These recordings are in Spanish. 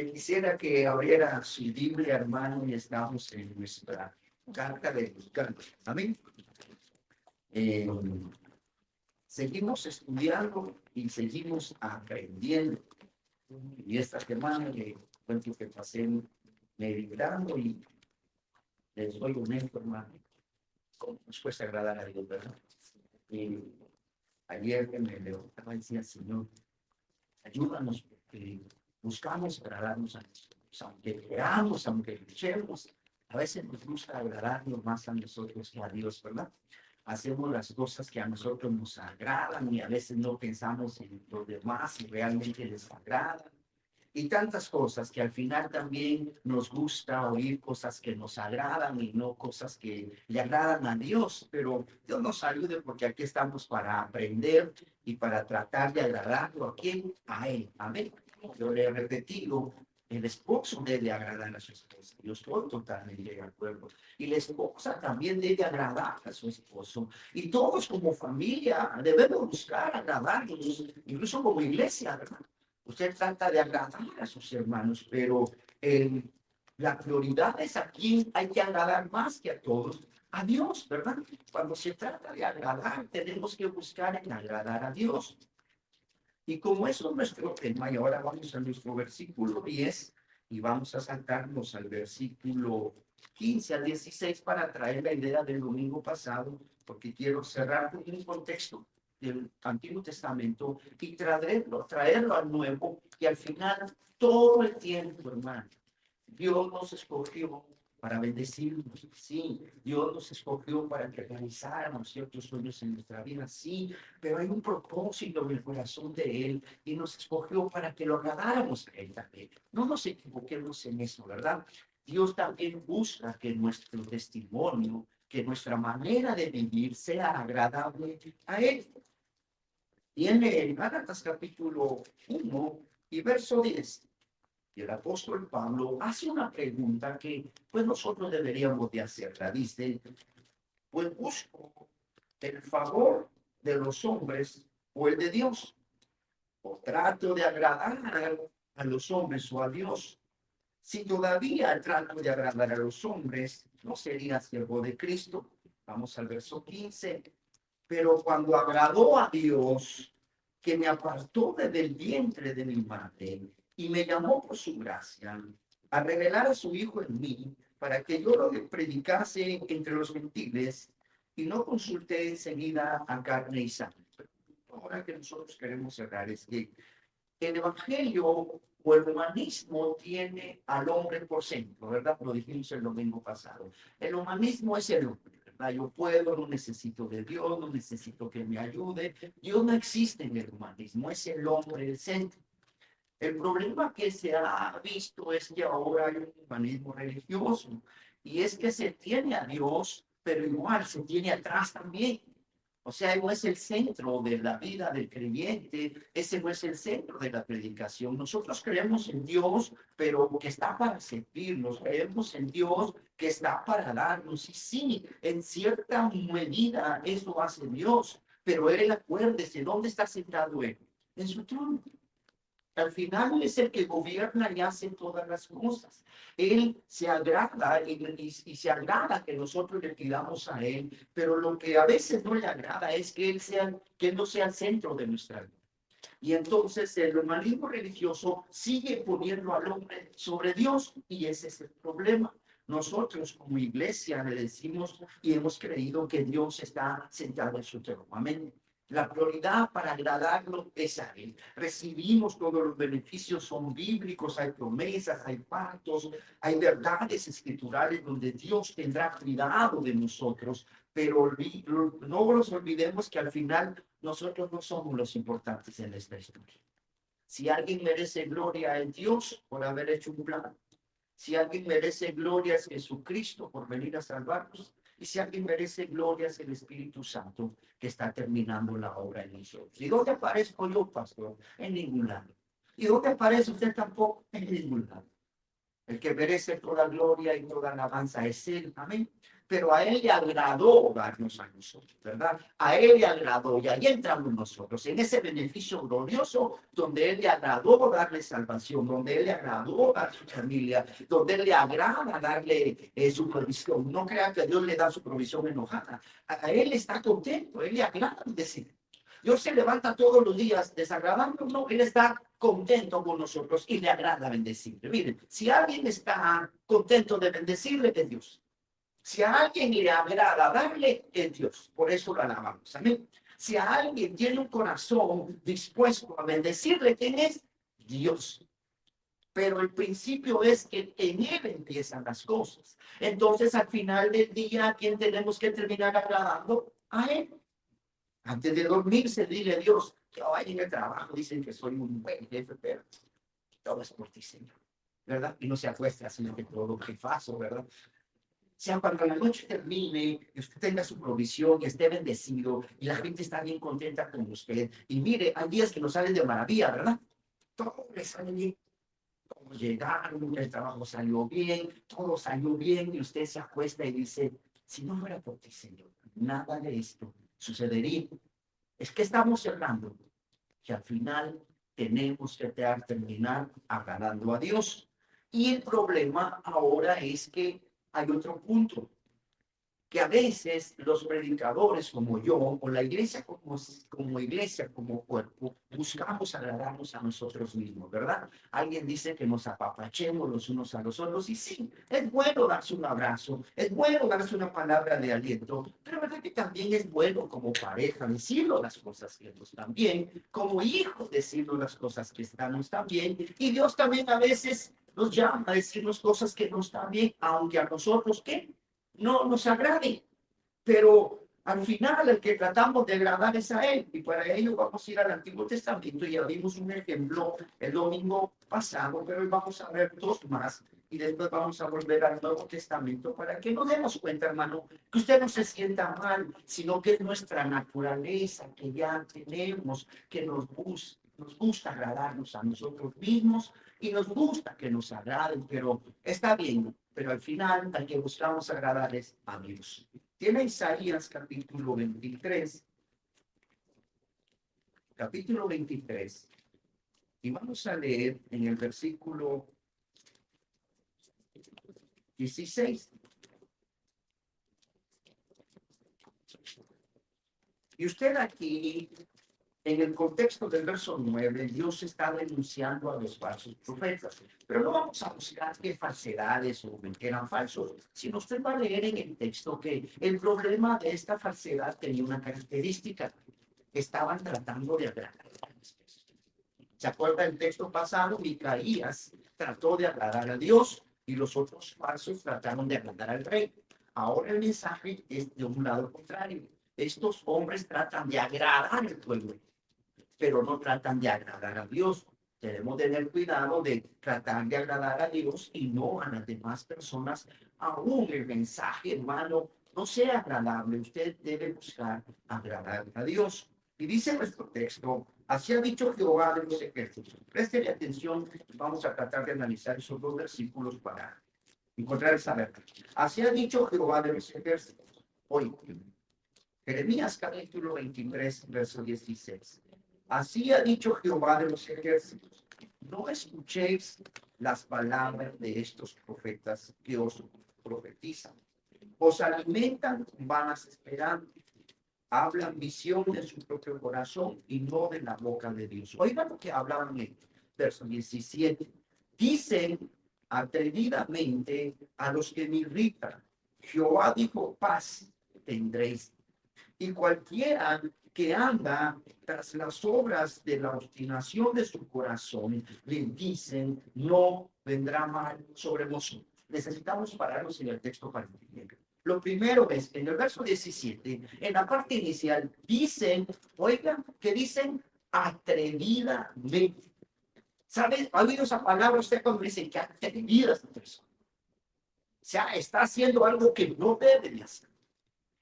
Quisiera que abriera su Biblia, hermano, y estamos en nuestra carta de los Gálatas. Amén. Eh, Seguimos estudiando y seguimos aprendiendo. Y esta semana le cuento que pasé meditando y les soy honesto, hermano, como nos puede agradar a Dios, ¿verdad? Y ayer que me levantaba decía, Señor, ayúdanos porque buscamos agradarnos a nosotros, aunque queramos, aunque luchemos, a veces nos gusta agradarnos más a nosotros que a Dios, ¿verdad? Hacemos las cosas que a nosotros nos agradan y a veces no pensamos en los demás si realmente les agradan. Y tantas cosas que al final también nos gusta oír cosas que nos agradan y no cosas que le agradan a Dios, pero Dios nos ayude porque aquí estamos para aprender y para tratar de agradarlo a quién, a Él. Amén. Yo le he repetido, el esposo debe agradar a su esposa. Yo estoy totalmente de acuerdo. Y la esposa también debe agradar a su esposo. Y todos como familia debemos buscar agradarlos, incluso como iglesia, ¿verdad? Usted trata de agradar a sus hermanos, pero la prioridad es a quién hay que agradar más que a todos, a Dios, ¿verdad? Cuando se trata de agradar, tenemos que buscar en agradar a Dios. Y como eso es nuestro tema, y ahora vamos a nuestro versículo 10 y vamos a saltarnos al versículo 15 al 16 para traer la idea del domingo pasado, porque quiero cerrar con un contexto del Antiguo Testamento y traerlo al Nuevo, y al final todo el tiempo, hermano, Dios nos escogió para bendecirnos, sí. Dios nos escogió para que realizáramos ciertos sueños en nuestra vida, sí. Pero hay un propósito en el corazón de Él y nos escogió para que lo agradáramos a Él también. No nos equivoquemos en eso, ¿verdad? Dios también busca que nuestro testimonio, que nuestra manera de vivir sea agradable a Él. Tiene en Gálatas capítulo 1 y verso 10. Y el apóstol Pablo hace una pregunta que pues nosotros deberíamos de hacerla. Dice, pues busco el favor de los hombres o el de Dios, o trato de agradar a los hombres o a Dios. Si todavía trato de agradar a los hombres, no sería siervo de Cristo. Vamos al verso 15. Pero cuando agradó a Dios, que me apartó desde el vientre de mi madre y me llamó por su gracia a revelar a su Hijo en mí, para que yo lo predicase entre los gentiles y no consulté enseguida a carne y sangre. Ahora que nosotros queremos cerrar es que el Evangelio o el humanismo tiene al hombre por centro, ¿verdad? Lo dijimos el domingo pasado. El humanismo es el hombre, ¿verdad? Yo puedo, no necesito de Dios, no necesito que me ayude. Dios no existe en el humanismo, es el hombre el centro. El problema que se ha visto es que ahora hay un humanismo religioso y es que se tiene a Dios, pero igual se tiene atrás también. O sea, no es el centro de la vida del creyente, ese no es el centro de la predicación. Nosotros creemos en Dios, pero que está para servirnos, creemos en Dios que está para darnos. Y sí, en cierta medida eso hace Dios, pero Él, acuérdese, ¿dónde está sentado Él? En su trono. Al final es el que gobierna y hace todas las cosas. Él se agrada y se agrada que nosotros le pidamos a Él, pero lo que a veces no le agrada es que que Él no sea el centro de nuestra vida. Y entonces el humanismo religioso sigue poniendo al hombre sobre Dios y ese es el problema. Nosotros como iglesia le decimos y hemos creído que Dios está sentado en su trono. Amén. La prioridad para agradarlo es a Él. Recibimos todos los beneficios, son bíblicos, hay promesas, hay pactos, hay verdades escriturales donde Dios tendrá cuidado de nosotros, pero no nos olvidemos que al final nosotros no somos los importantes en esta historia. Si alguien merece gloria en Dios por haber hecho un plan, si alguien merece gloria es Jesucristo por venir a salvarnos, y si alguien merece gloria es el Espíritu Santo que está terminando la obra en nosotros. ¿Y dónde aparezco yo, pastor? En ningún lado. ¿Y dónde aparece usted tampoco? En ningún lado. El que merece toda gloria y toda alabanza es Él. Amén. pero a Él le agradó darnos a nosotros, ¿verdad? A Él le agradó, y ahí entramos nosotros, en ese beneficio glorioso, donde Él le agradó darle salvación, donde Él le agradó dar su familia, donde Él le agrada darle su provisión. No crea que Dios le da su provisión enojada. A Él está contento, Él le agrada decir. Dios se levanta todos los días desagradando, no, Él está contento con nosotros y le agrada bendecirle. Miren, si alguien está contento de bendecirle, es Dios. Si a alguien le agrada darle, es Dios. Por eso lo alabamos. Amén. Si a alguien tiene un corazón dispuesto a bendecirle, ¿quién es? Dios. Pero el principio es que en Él empiezan las cosas. Entonces, al final del día, ¿a quién tenemos que terminar agradando? A Él. Antes de dormirse, dile a Dios, que hoy en el trabajo dicen que soy un buen jefe, pero todo es por ti, Señor. ¿Verdad? Y no se acuesta, sino que todo jefazo, ¿verdad? Sea cuando la noche termine y usted tenga su provisión y esté bendecido y la gente está bien contenta con usted. Y mire, hay días que nos salen de maravilla, ¿verdad? Todo le sale bien. Todo llegaron, el trabajo salió bien, todo salió bien y usted se acuesta y dice, si no fuera por ti, Señor, nada de esto sucedería. Es que estamos cerrando, que al final tenemos que terminar agradando a Dios. Y el problema ahora es que hay otro punto, que a veces los predicadores como yo, o la iglesia como iglesia, como cuerpo, buscamos agradarnos a nosotros mismos, ¿verdad? Alguien dice que nos apapachemos los unos a los otros, y sí, es bueno darse un abrazo, es bueno darse una palabra de aliento, pero verdad que también es bueno como pareja decirlo las cosas que no están bien, como hijos decirlo las cosas que estamos bien, y Dios también a veces nos llama a decirnos cosas que no están bien, aunque a nosotros, ¿qué? No nos agrade, pero al final el que tratamos de agradar es a Él, y para ello vamos a ir al Antiguo Testamento. Y ya vimos un ejemplo el domingo pasado, pero hoy vamos a ver dos más, y después vamos a volver al Nuevo Testamento para que nos demos cuenta, hermano, que usted no se sienta mal, sino que es nuestra naturaleza que ya tenemos, que nos gusta agradarnos a nosotros mismos y nos gusta que nos agraden, pero está bien, pero al final al que buscamos agradar es a Dios. Tiene Isaías capítulo 23, y vamos a leer en el versículo 16. Y usted aquí, en el contexto del verso 9, Dios está denunciando a los falsos profetas. Pero no vamos a buscar qué falsedades o que eran falsos, sino usted va a leer en el texto que el problema de esta falsedad tenía una característica: estaban tratando de agradar a las personas. ¿Se acuerda el texto pasado? Micaías trató de agradar a Dios y los otros falsos trataron de agradar al rey. Ahora el mensaje es de un lado contrario. Estos hombres tratan de agradar al pueblo, pero no tratan de agradar a Dios. Debemos tener cuidado de tratar de agradar a Dios y no a las demás personas. Aún el mensaje, hermano, no sea agradable. Usted debe buscar agradar a Dios. Y dice nuestro texto, así ha dicho Jehová de los ejércitos. Presten atención, vamos a tratar de analizar esos dos versículos para encontrar esa verdad. Así ha dicho Jehová de los ejércitos. Hoy, Jeremías capítulo 23, verso 16. Así ha dicho Jehová de los ejércitos: no escuchéis las palabras de estos profetas que os profetizan. Os alimentan vanas esperanzas, hablan visión de su propio corazón y no de la boca de Dios. Oigan lo que hablaban en verso 17. Dicen atrevidamente a los que me irritan: Jehová dijo, paz tendréis. Y cualquiera que anda tras las obras de la obstinación de su corazón, le dicen, no vendrá mal sobre vosotros. Necesitamos pararnos en el texto para entender. Lo primero es, en el verso 17, en la parte inicial, dicen, oigan, que dicen atrevidamente. ¿Sabe? ¿Ha oído esa palabra usted cuando dice que atrevida esta persona? O sea, está haciendo algo que no debe de hacer.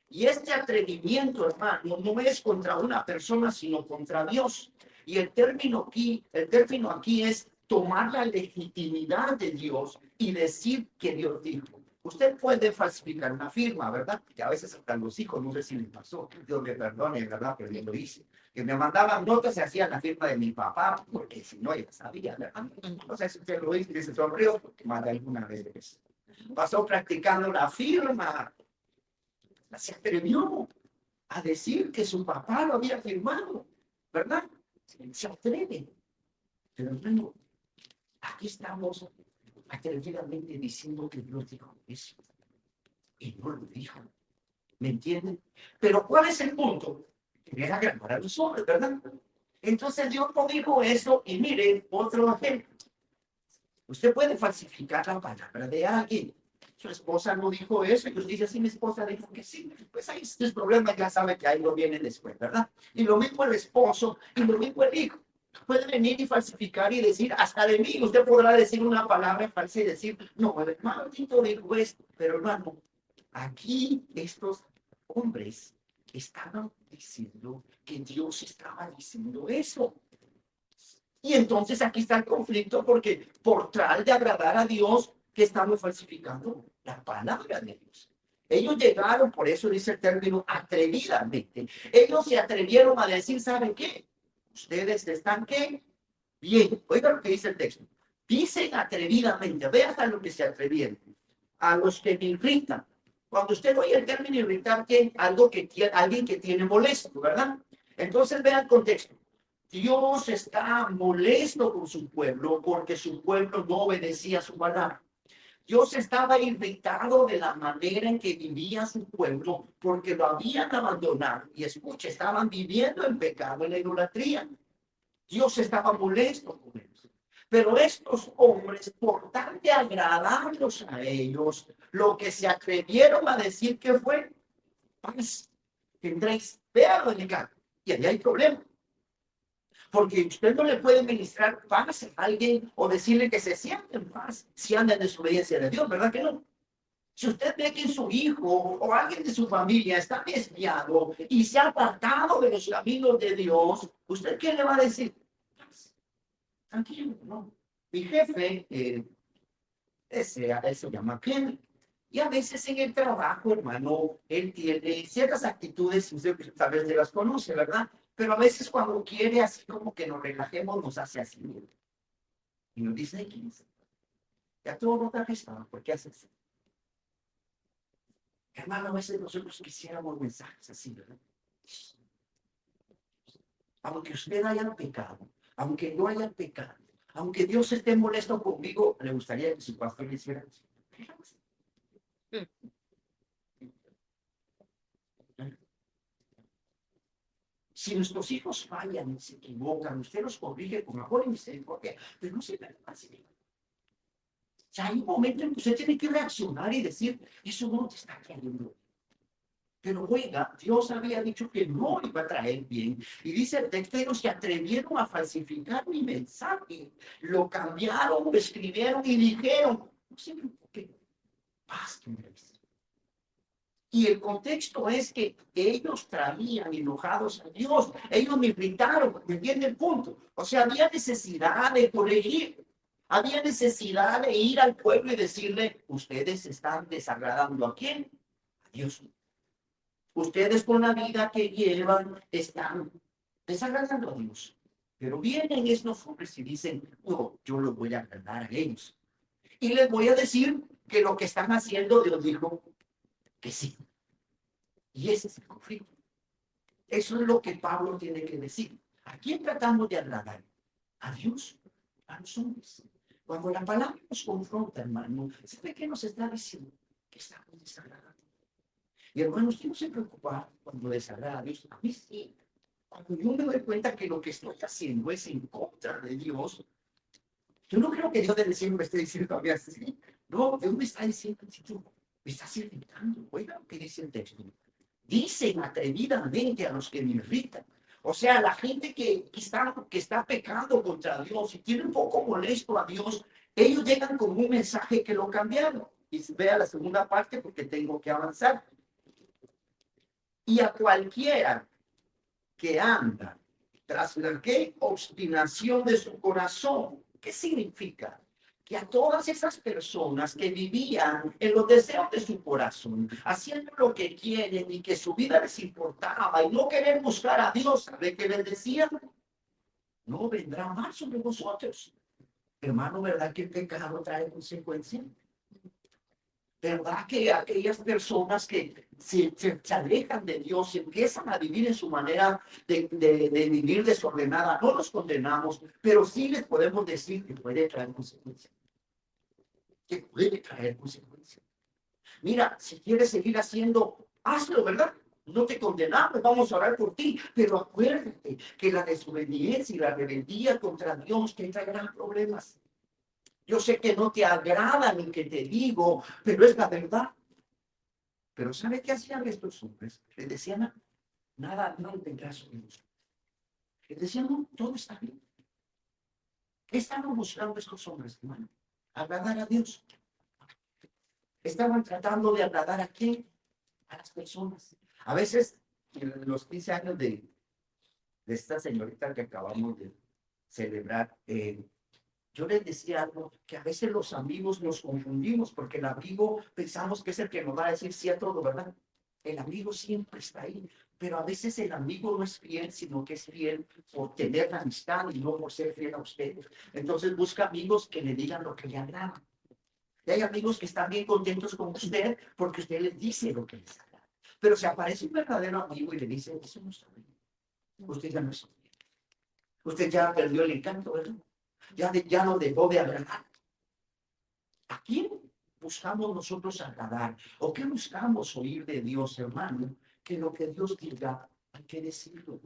Y este atrevimiento, hermano, no es contra una persona, sino contra Dios. Y el término aquí es tomar la legitimidad de Dios y decir que Dios dijo. Usted puede falsificar una firma, ¿verdad? Que a veces hasta los hijos, no sé si les pasó, Dios me perdone, ¿verdad? Pero yo lo hice. Que me mandaban notas y hacían la firma de mi papá, porque si no, ya sabía, ¿verdad? No sé si usted lo hizo y se sonrió, porque más de alguna vez pasó practicando la firma. Se atrevió a decir que su papá lo había firmado, ¿verdad? Se atreve. Pero hermano, aquí estamos atrevidamente diciendo que Dios dijo eso. Y no lo dijo. ¿Me entienden? Pero ¿cuál es el punto? Querer agradar a los hombres, ¿verdad? Entonces Dios no dijo eso y miren, otro ejemplo. Usted puede falsificar la palabra de alguien. Su esposa no dijo eso y usted dice, sí, mi esposa dijo que sí. Pues ahí es el problema, ya sabe que ahí lo viene después, ¿verdad? Y lo mismo el esposo y lo mismo el hijo. Puede venir y falsificar y decir, hasta de mí, usted podrá decir una palabra falsa y decir, no, el hermano Tito dijo esto, pero hermano, aquí estos hombres estaban diciendo que Dios estaba diciendo eso. Y entonces aquí está el conflicto porque por tal de agradar a Dios, que estamos falsificando la palabra de Dios. Ellos llegaron, por eso dice el término atrevidamente. Ellos se atrevieron a decir, ¿saben qué? Ustedes están qué? Bien. Oiga lo que dice el texto. Dicen atrevidamente, ve hasta lo que se atrevieron. A los que me irritan. Cuando usted oye el término irritar, que algo que tiene, alguien que tiene molesto, ¿verdad? Entonces vea el contexto. Dios está molesto con su pueblo porque su pueblo no obedecía su palabra. Dios estaba irritado de la manera en que vivía su pueblo porque lo habían abandonado. Y escuche, estaban viviendo en pecado, en la idolatría. Dios estaba molesto con ellos. Pero estos hombres, por tal de agradarlos a ellos, lo que se atrevieron a decir que fue paz. Tendréis, véanlo en el campo. Y ahí hay problema. Porque usted no le puede ministrar paz a alguien o decirle que se siente en paz si anda en desobediencia de Dios, ¿verdad que no? Si usted ve que su hijo o alguien de su familia está desviado y se ha apartado de los caminos de Dios, ¿usted qué le va a decir? Tranquilo, ¿no? Mi jefe, él se llama Ken. Y a veces en el trabajo, hermano, él tiene ciertas actitudes, usted tal vez se las conoce, ¿verdad? Pero a veces cuando quiere así como que nos relajemos, nos hace así. Y nos dice, X, ya todo no te arrestado, ¿por qué haces así? Hermano, a veces nosotros quisiéramos mensajes así, ¿verdad? Aunque usted haya pecado, aunque no haya pecado, aunque Dios esté molesto conmigo, le gustaría que su pastor le hiciera eso. Si nuestros hijos fallan y se equivocan, usted los corrige con amor y misericordia, pero no siempre así. O sea, hay un momento en que usted tiene que reaccionar y decir, eso no te está cayendo. Pero oiga, Dios había dicho que no iba a traer bien. Y dice el texto, ellos se atrevieron a falsificar mi mensaje. Lo cambiaron, lo escribieron y dijeron, no sé por qué, paz tendréis. Y el contexto es que ellos traían enojados a Dios. Ellos me irritaron, ¿me entiende el punto? O sea, había necesidad de corregir. Había necesidad de ir al pueblo y decirle, ustedes están desagradando ¿a quién? A Dios. Ustedes con la vida que llevan están desagradando a Dios. Pero vienen estos hombres y dicen, no, yo los voy a agradar a ellos. Y les voy a decir que lo que están haciendo, Dios dijo que sí. Y ese es el conflicto. Eso es lo que Pablo tiene que decir. ¿A quién tratamos de agradar? A Dios, a los hombres. Cuando la palabra nos confronta, hermano, ¿sabe qué nos está diciendo? Que estamos desagradando. Y hermano, usted no se preocupa cuando desagrada a Dios. A mí sí. Cuando yo me doy cuenta que lo que estoy haciendo es en contra de Dios, yo no creo que Dios de decir me esté diciendo a mí así. No, Dios me está diciendo, si tú me estás irritando. Oiga lo que dice el texto. Dicen atrevidamente a los que me irritan. O sea, la gente que está pecando contra Dios y tiene un poco molesto a Dios, ellos llegan con un mensaje que lo cambiaron. Y vea la segunda parte porque tengo que avanzar. Y a cualquiera que anda tras la ¿qué? Obstinación de su corazón. ¿Qué significa? que a todas esas personas que vivían en los deseos de su corazón, haciendo lo que quieren y que su vida les importaba y no querer buscar a Dios, ¿sabe qué les decían? No vendrá mal sobre vosotros. Hermano, ¿verdad que el pecado trae consecuencias? ¿Verdad que aquellas personas que se alejan de Dios, empiezan a vivir en su manera de vivir desordenada? No los condenamos, pero sí les podemos decir que puede traer consecuencias. Que puede traer consecuencias. Mira, si quieres seguir haciendo, hazlo, ¿verdad? No te condenamos, vamos a orar por ti, pero acuérdate que la desobediencia y la rebeldía contra Dios te traerán problemas. Yo sé que no te agrada ni que te digo, pero es la verdad. Pero ¿sabe qué hacían estos hombres? Les decían, nada, no tendrá sonidos. Les decían, no, todo está bien. ¿Qué estaban buscando estos hombres, hermano? Agradar a Dios. Estaban tratando de agradar a quién? A las personas. A veces, en los 15 años de esta señorita que acabamos de celebrar, yo les decía algo, que a veces los amigos nos confundimos, porque el amigo pensamos que es el que nos va a decir sí a todo, ¿verdad? El amigo siempre está ahí, pero a veces el amigo no es fiel, sino que es fiel por tener la amistad y no por ser fiel a usted. Entonces busca amigos que le digan lo que le agrada. Y hay amigos que están bien contentos con usted porque usted les dice lo que les agrada. Pero si aparece un verdadero amigo y le dice, eso no está bien, usted ya no es fiel. Usted ya perdió el encanto, ¿verdad? Ya no dejó de agradar. ¿A quién buscamos nosotros agradar? ¿O qué buscamos oír de Dios, hermano? Que lo que Dios diga hay que decirlo.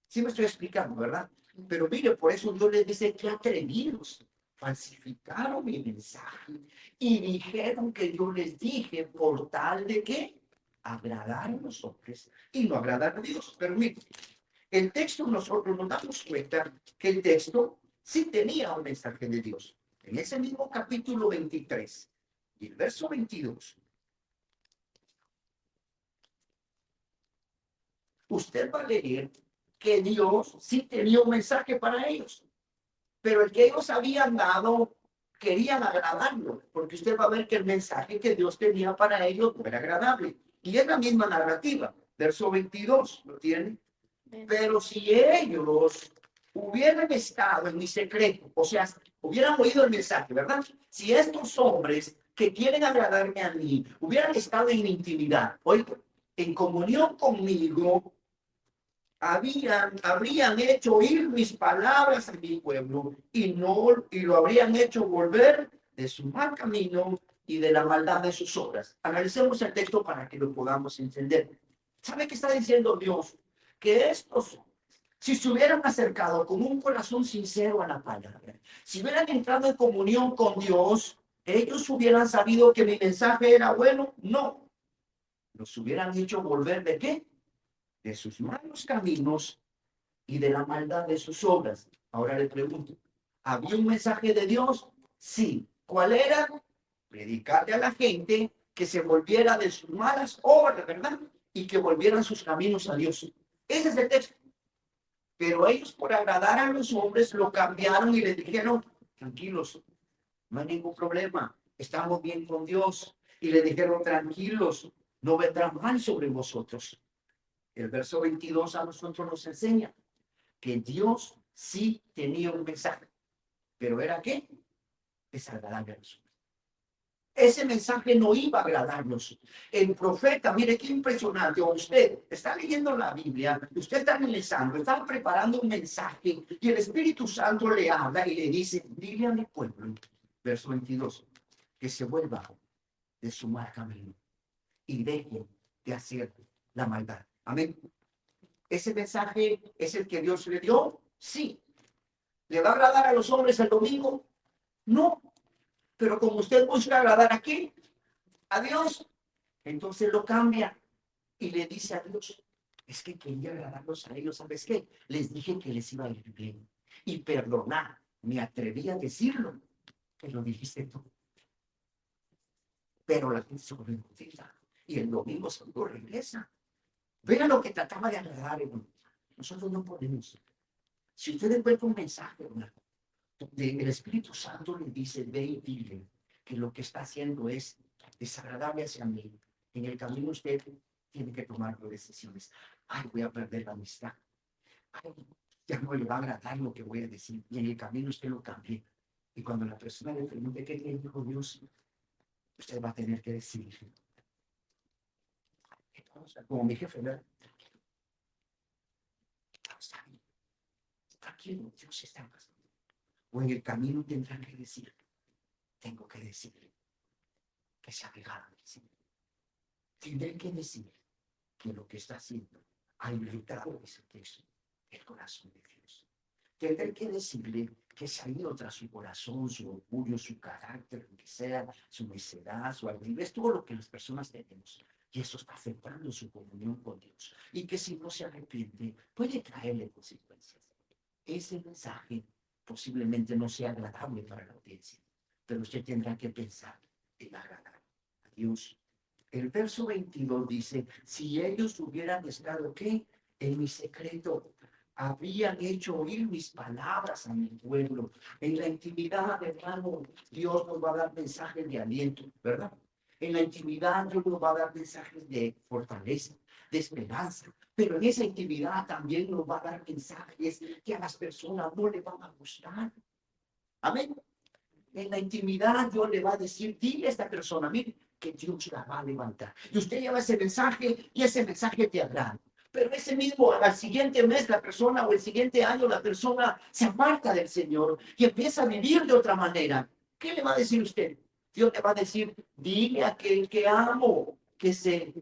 Sí me estoy explicando, ¿verdad? Pero mire, por eso Dios les dice que atrevidos falsificaron mi mensaje y dijeron que yo les dije por tal de que agradar a los hombres y no agradar a Dios. Pero mire, el texto nosotros nos damos cuenta que el texto sí tenía un mensaje de Dios. En ese mismo capítulo 23 y el verso 22, usted va a leer que Dios sí tenía un mensaje para ellos, pero el que ellos habían dado querían agradarlo, porque usted va a ver que el mensaje que Dios tenía para ellos no era agradable. Y es la misma narrativa, verso 22, ¿lo tienen? Pero si ellos hubieran estado en mi secreto, o sea, hubieran oído el mensaje, ¿verdad? Si estos hombres que quieren agradarme a mí hubieran estado en mi intimidad, hoy en comunión conmigo, habrían hecho oír mis palabras a mi pueblo y lo habrían hecho volver de su mal camino y de la maldad de sus obras. Analicemos el texto para que lo podamos entender. ¿Sabe qué está diciendo Dios? Que estos, si se hubieran acercado con un corazón sincero a la palabra, si hubieran entrado en comunión con Dios, ellos hubieran sabido que mi mensaje era bueno. No, los hubieran hecho volver de qué? De sus malos caminos y de la maldad de sus obras. Ahora le pregunto, ¿había un mensaje de Dios? Sí. ¿Cuál era? Predicarle a la gente que se volviera de sus malas obras, ¿verdad? Y que volvieran sus caminos a Dios. Ese es el texto. Pero ellos, por agradar a los hombres, lo cambiaron y les dijeron, tranquilos, no hay ningún problema, estamos bien con Dios. Y le dijeron, tranquilos, no vendrá mal sobre vosotros. El verso 22 a nosotros nos enseña que Dios sí tenía un mensaje, pero ¿era qué? Desagradable a los hombres. Ese mensaje no iba a agradarnos. El profeta, mire qué impresionante, o usted está leyendo la Biblia, usted está analizando, está preparando un mensaje y el Espíritu Santo le habla y le dice, dile a mi pueblo, verso 22, que se vuelva de su mal camino y deje de hacer la maldad. Amén. ¿Ese mensaje es el que Dios le dio? Sí. ¿Le va a agradar a los hombres el domingo? No. Pero como usted busca agradar a quién, a Dios, entonces lo cambia y le dice a Dios, es que quería agradarlos a ellos, ¿sabes qué? Les dije que les iba a ir bien. Y perdonar, me atreví a decirlo, que lo dijiste tú. Pero la gente se volvió y el domingo seguro regresa. Vean lo que trataba de agradar, hermano. Nosotros no podemos. Si usted encuentra un mensaje, hermano, donde el Espíritu Santo le dice, ve y dile que lo que está haciendo es desagradable hacia mí. En el camino usted tiene que tomar decisiones. Ay, voy a perder la amistad. Ay, ya no le va a agradar lo que voy a decir. Y en el camino usted lo cambie. Y cuando la persona le pregunte qué le dijo Dios, usted va a tener que decir, como mi jefe, ¿verdad? Tranquilo, Dios está pasando. O en el camino tendrán que decir, tengo que decir que se alejaron del Señor. Tendré que decir que lo que está haciendo ha irritado ese texto, el corazón de Dios. Tendré que decirle que se ha ido tras su corazón, su orgullo, su carácter, lo que sea, su necedad, su altivez, todo lo que las personas tenemos. Y eso está afectando su comunión con Dios. Y que si no se arrepiente, puede traerle consecuencias. Ese mensaje posiblemente no sea agradable para la audiencia, pero usted tendrá que pensar en agradar a Dios. El verso 22 dice, si ellos hubieran estado, ¿qué? En mi secreto, habrían hecho oír mis palabras a mi pueblo. En la intimidad, hermano, Dios nos va a dar mensajes de aliento, ¿verdad? En la intimidad Dios nos va a dar mensajes de fortaleza, de esperanza. Pero en esa intimidad también nos va a dar mensajes que a las personas no les van a gustar. Amén. En la intimidad Dios le va a decir, dile a esta persona, mire, que Dios la va a levantar. Y usted lleva ese mensaje y ese mensaje te agrada. Pero ese mismo, al siguiente mes, la persona o el siguiente año, la persona se aparta del Señor y empieza a vivir de otra manera. ¿Qué le va a decir usted? Dios le va a decir, dile a aquel que amo que se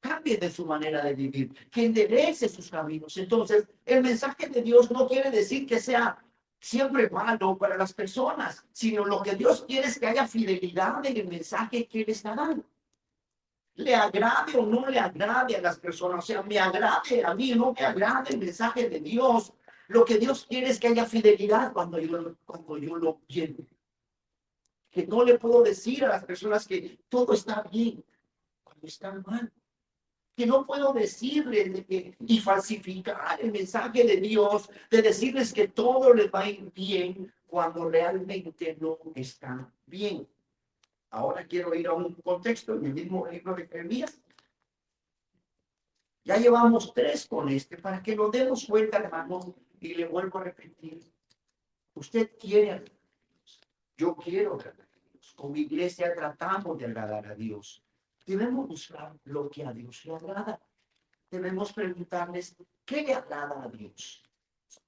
cambie de su manera de vivir, que enderece sus caminos. Entonces, el mensaje de Dios no quiere decir que sea siempre malo para las personas, sino lo que Dios quiere es que haya fidelidad en el mensaje que Él está dando. Le agrade o no le agrade a las personas, o sea, me agrade a mí, no me agrade el mensaje de Dios. Lo que Dios quiere es que haya fidelidad cuando yo lo quiero. Que no le puedo decir a las personas que todo está bien cuando está mal, que no puedo decirles de que, y falsificar el mensaje de Dios, de decirles que todo les va a ir bien cuando realmente no está bien. Ahora quiero ir a un contexto en el mismo libro de Jeremías. Ya llevamos 3 con este, para que nos demos cuenta, hermano, y le vuelvo a repetir. Usted quiere agradar a Dios. Yo quiero agradar a Dios. Como iglesia tratamos de agradar a Dios. Debemos buscar lo que a Dios le agrada. Debemos preguntarles, ¿qué le agrada a Dios?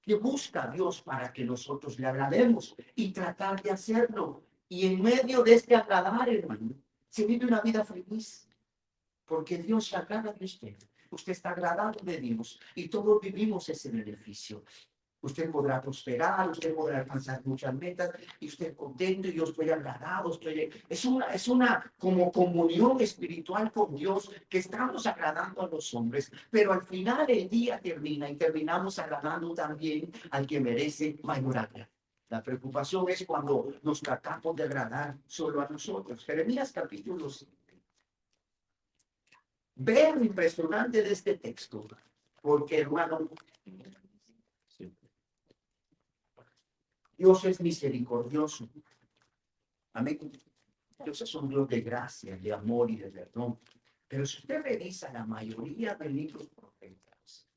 ¿Qué busca a Dios para que nosotros le agrademos? Y tratar de hacerlo. Y en medio de este agradar, hermano, se vive una vida feliz. Porque Dios se agrada de usted. Usted está agradado de Dios. Y todos vivimos ese beneficio. Usted podrá prosperar, usted podrá alcanzar muchas metas y usted contento y yo estoy agradado, es una como comunión espiritual con Dios que estamos agradando a los hombres, pero al final el día termina y terminamos agradando también al que merece mayor agrado. La preocupación es cuando nos tratamos de agradar solo a nosotros. Jeremías capítulo 5. Vean lo impresionante de este texto, porque hermano, Dios es misericordioso. Amén. Dios es un Dios de gracia, de amor y de perdón. Pero si usted revisa la mayoría de libros proféticos,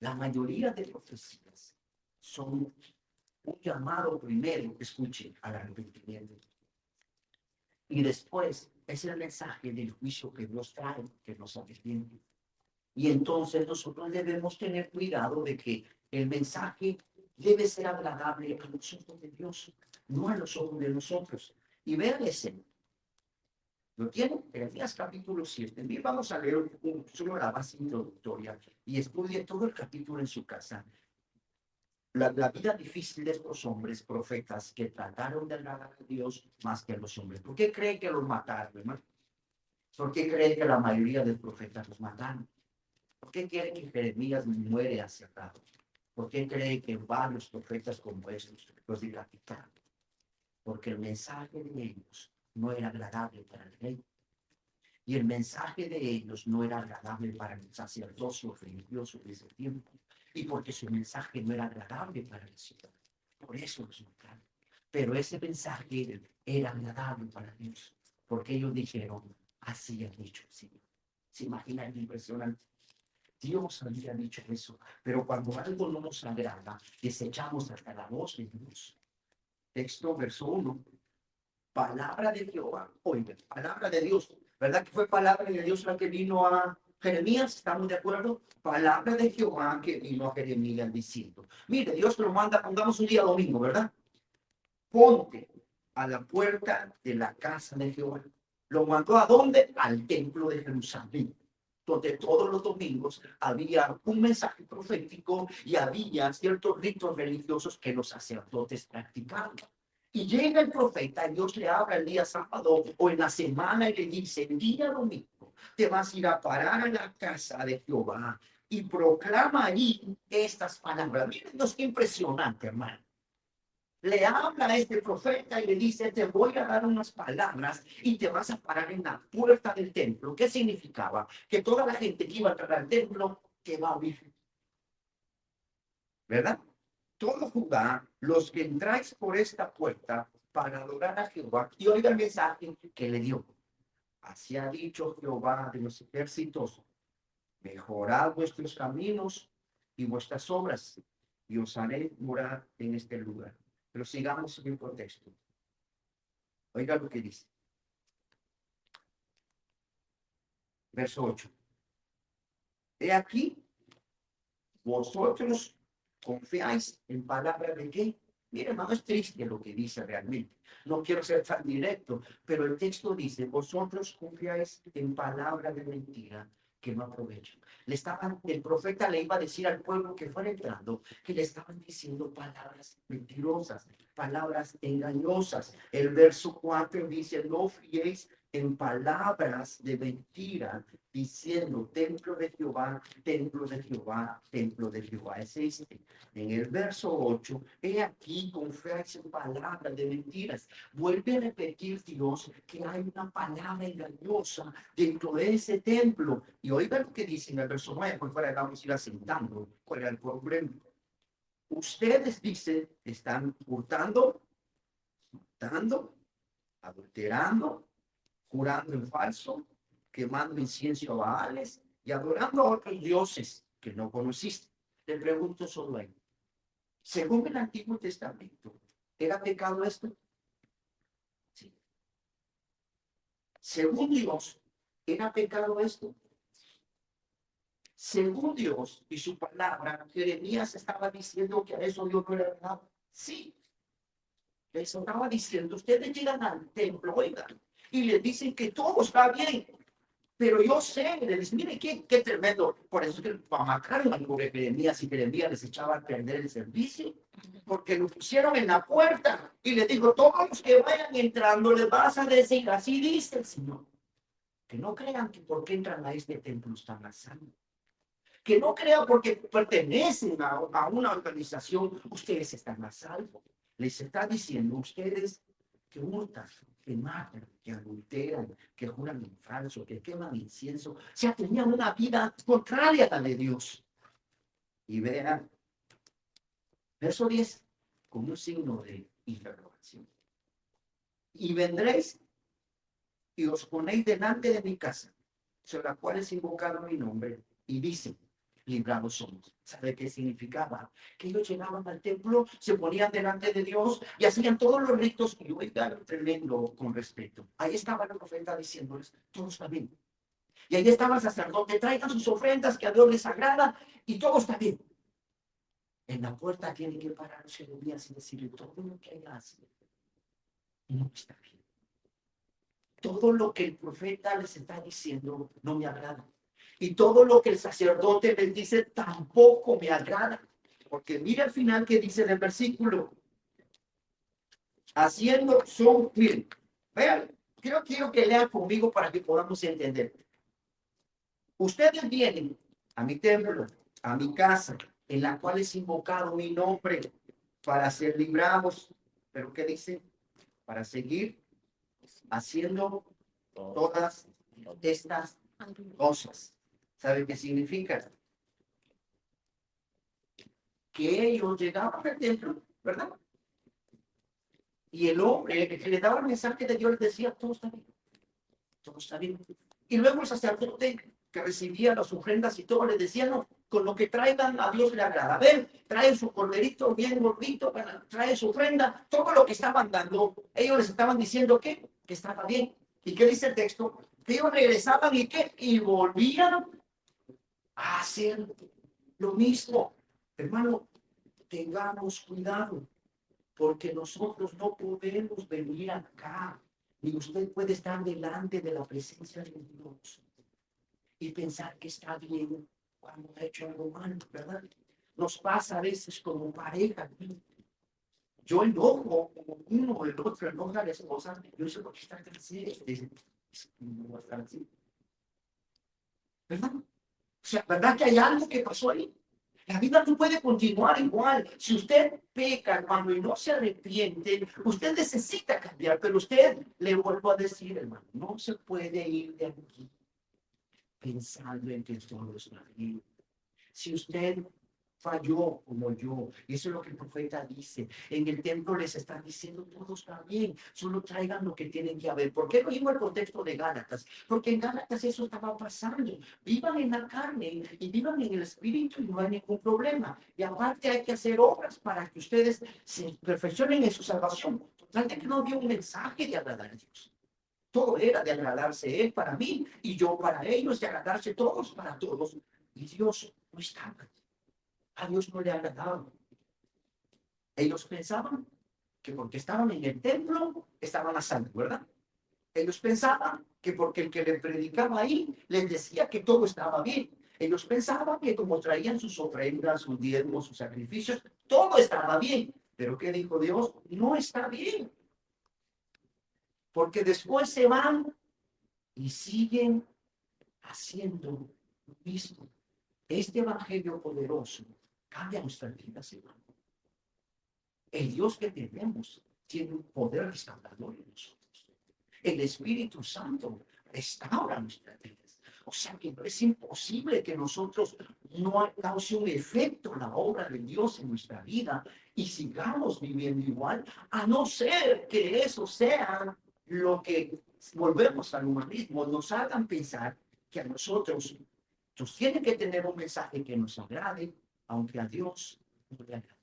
la mayoría de profecías son un llamado primero, escuche, al arrepentimiento. Y después es el mensaje del juicio que Dios trae, que nos arrepiente. Y entonces nosotros debemos tener cuidado de que el mensaje debe ser agradable a los ojos de Dios, no a los ojos de nosotros. Y vean ese. ¿Lo tienen? Jeremías capítulo 7. Bien, vamos a leer solo la base introductoria y estudie todo el capítulo en su casa. La vida difícil de estos hombres profetas que trataron de agradar a Dios más que a los hombres. ¿Por qué creen que los mataron, hermano? ¿Por qué creen que la mayoría de los profetas los mataron? ¿Por qué creen que Jeremías muere acertado? ¿Por qué creen que varios profetas como estos los decapitaron? Porque el mensaje de ellos no era agradable para el rey. Y el mensaje de ellos no era agradable para el sacerdocio religioso de ese tiempo. Y porque su mensaje no era agradable para el ciudad. Por eso los mataron. Pero ese mensaje era agradable para Dios, porque ellos dijeron, así ha dicho el Señor. ¿Se imagina? Es impresionante. Dios había dicho eso, pero cuando algo no nos agrada, desechamos hasta la voz de Dios. Texto, verso 1. Palabra de Jehová, oiga, palabra de Dios, ¿verdad que fue palabra de Dios la que vino a Jeremías? ¿Estamos de acuerdo? Palabra de Jehová que vino a Jeremías diciendo, mire, Dios lo manda, pongamos un día domingo, ¿verdad? Ponte a la puerta de la casa de Jehová. ¿Lo mandó a dónde? Al templo de Jerusalén, donde todos los domingos había un mensaje profético y había ciertos ritos religiosos que los sacerdotes practicaban. Y llega el profeta, Dios le habla el día sábado o en la semana y le dice, el día domingo te vas a ir a parar a la casa de Jehová y proclama ahí estas palabras. Miren, Dios, qué impresionante, hermano. Le habla a este profeta y le dice, te voy a dar unas palabras y te vas a parar en la puerta del templo. ¿Qué significaba? Que toda la gente que iba a entrar al templo te va a oír. ¿Verdad? Todo Judá, los que entráis por esta puerta para adorar a Jehová, y oiga el mensaje que le dio. Así ha dicho Jehová de los ejércitos, mejorad vuestros caminos y vuestras obras, y os haré morar en este lugar. Pero sigamos en el contexto. Oiga lo que dice. Verso 8. He aquí, vosotros confiáis en palabra de qué. Mire, hermano, es triste lo que dice realmente. No quiero ser tan directo, pero el texto dice, vosotros confiáis en palabra de mentira que no aprovechan. El profeta le iba a decir al pueblo que fuera entrando que le estaban diciendo palabras mentirosas, palabras engañosas. El verso 4 dice, no fiéis en palabras de mentira, diciendo, templo de Jehová, templo de Jehová, templo de Jehová. Es este. En el verso 8, he aquí, confiáis en palabras de mentiras. Vuelve a repetir Dios que hay una palabra engañosa dentro de ese templo. Y oiga lo que dice en el verso 9, pues fuera vamos a ir asentando cuál era el problema. Ustedes, dicen, están hurtando, adulterando, jurando en falso, quemando incienso a Baales y adorando a otros dioses que no conociste. Te pregunto solo ahí. Según el Antiguo Testamento, ¿era pecado esto? Sí. Según Dios, ¿era pecado esto? Según Dios y su palabra, Jeremías estaba diciendo que a eso Dios no era verdad. Sí. Les estaba diciendo, ustedes llegan al templo, oigan, y les dicen que todo está bien. Pero yo sé, le dice, mire, qué tremendo. Por eso es que para matar al pobre Jeremías y Jeremías les echaba a perder el servicio, porque lo pusieron en la puerta y le dijo, todos los que vayan entrando les vas a decir, así dice el Señor. Que no crean que porque entran a este templo están a salvo. Que no crean porque pertenecen a una organización, ustedes están a salvo. Les está diciendo, ustedes que hurtan, que matan, que adulteran, que juran en falso, que queman incienso, o sea, tenían una vida contraria a la de Dios. Y vean, verso 10, con un signo de interrogación. Y vendréis y os ponéis delante de mi casa, sobre la cual es invocado mi nombre, y dicen, librados somos. ¿Sabe qué significaba? Que ellos llegaban al templo, se ponían delante de Dios y hacían todos los ritos, y oigan, tremendo con respeto. Ahí estaba el profeta diciéndoles, todo está bien. Y ahí estaba el sacerdote, traigan sus ofrendas que a Dios les agrada, y todo está bien. En la puerta tiene que pararse el día y decirle, todo lo que ella hace no está bien. Todo lo que el profeta les está diciendo no me agrada. Y todo lo que el sacerdote les dice tampoco me agrada. Porque mira al final que dice en el versículo. Haciendo son, miren, vean, quiero que lean conmigo para que podamos entender. Ustedes vienen a mi templo, a mi casa, en la cual es invocado mi nombre para ser librados. ¿Pero qué dice? Para seguir haciendo todas estas cosas. ¿Sabe qué significa? Que ellos llegaban al templo, ¿verdad? Y el hombre que le daba el mensaje de Dios le decía, todo está bien, todo está bien. Y luego el sacerdote que recibía las ofrendas y todo le decía, no, con lo que traigan a Dios le agrada. A ver, trae su corderito bien gordito, trae su ofrenda, todo lo que estaban dando, ellos les estaban diciendo que estaba bien. ¿Y qué dice el texto? Que ellos regresaban y que y volvían a hacer lo mismo. Hermano, tengamos cuidado, porque nosotros no podemos venir acá, ni usted puede estar delante de la presencia de Dios y pensar que está bien cuando ha hecho algo mal, ¿verdad? Nos pasa a veces como pareja. Yo enojo, como uno o el otro enoja a la esposa, yo sé por qué está así, no va a estar así, ¿verdad? O sea, ¿verdad que hay algo que pasó ahí? La vida no puede continuar igual. Si usted peca, hermano, y no se arrepiente, usted necesita cambiar, pero usted, le vuelvo a decir, hermano, no se puede ir de aquí pensando en que todo está bien. Si usted falló como yo, y eso es lo que el profeta dice, en el templo les están diciendo todo está bien, solo traigan lo que tienen que haber. ¿Por qué no digo el contexto de Gálatas? Porque en Gálatas eso estaba pasando. Vivan en la carne y vivan en el espíritu y no hay ningún problema. Y aparte hay que hacer obras para que ustedes se perfeccionen en su salvación. Total de que no había un mensaje de agradar a Dios. Todo era de agradarse Él para mí y yo para ellos, de agradarse todos para todos. Y Dios no estaba. A Dios no le agradaba. Ellos pensaban que porque estaban en el templo, estaban a salvo, ¿verdad? Ellos pensaban que porque el que le predicaba ahí les decía que todo estaba bien. Ellos pensaban que como traían sus ofrendas, sus diezmos, sus sacrificios, todo estaba bien. Pero ¿qué dijo Dios? No está bien. Porque después se van y siguen haciendo lo mismo. Este evangelio poderoso cambia nuestras vidas, hermano. El Dios que tenemos tiene un poder restaurador en nosotros. El Espíritu Santo restaura nuestras vidas. O sea que no es imposible que nosotros no cause un efecto la obra de Dios en nuestra vida y sigamos viviendo igual, a no ser que eso sea lo que volvemos al humanismo, nos hagan pensar que a nosotros nos tiene que tener un mensaje que nos agrade, aunque a Dios no le agrade.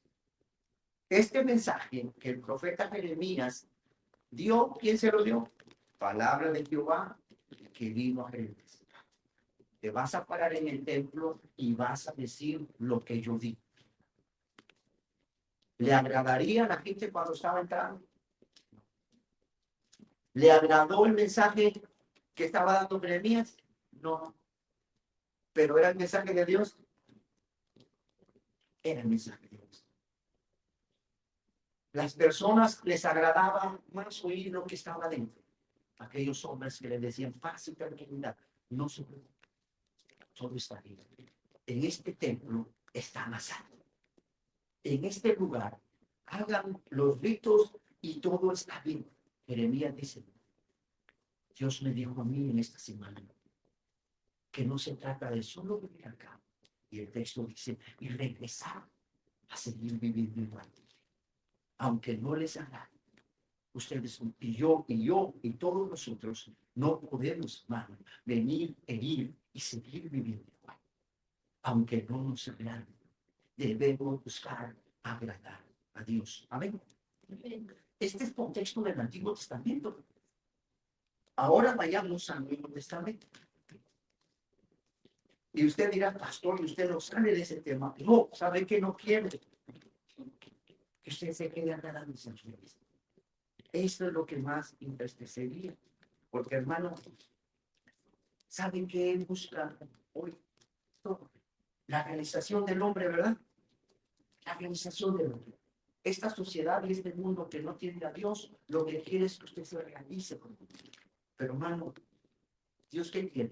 Este mensaje que el profeta Jeremías dio, ¿quién se lo dio? Palabra de Jehová que vino a Jeremías. Te vas a parar en el templo y vas a decir lo que yo digo. ¿Le agradaría a la gente cuando estaba entrando? ¿Le agradó el mensaje que estaba dando Jeremías? No. ¿Pero era el mensaje de Dios? Era el mensaje de Dios. Las personas les agradaba más oír lo que estaba dentro. Aquellos hombres que les decían paz y tranquilidad, no se preocupen, todo está bien. En este templo están a salvo. En este lugar hagan los ritos y todo está bien. Jeremías dice, Dios me dijo a mí en esta semana que no se trata de solo vivir acá. Y el texto dice, y regresar a seguir viviendo igual. Aunque no les haga, ustedes y todos nosotros no podemos, hermano, venir e ir y seguir viviendo igual. Aunque no nos agrade, debemos buscar agradar a Dios. Amén. Este es el contexto del Antiguo Testamento. Ahora vayamos al Nuevo Testamento. Y usted dirá, pastor, y usted no sale de ese tema. No, sabe que no quiere que usted se quede agradando a Dios. Eso es lo que más entristecería. Porque, hermano, ¿saben qué busca hoy? Todo. La realización del hombre, ¿verdad? La realización del hombre. Esta sociedad y este mundo que no tiene a Dios, lo que quiere es que usted se realice. Pero, hermano, ¿Dios qué quiere?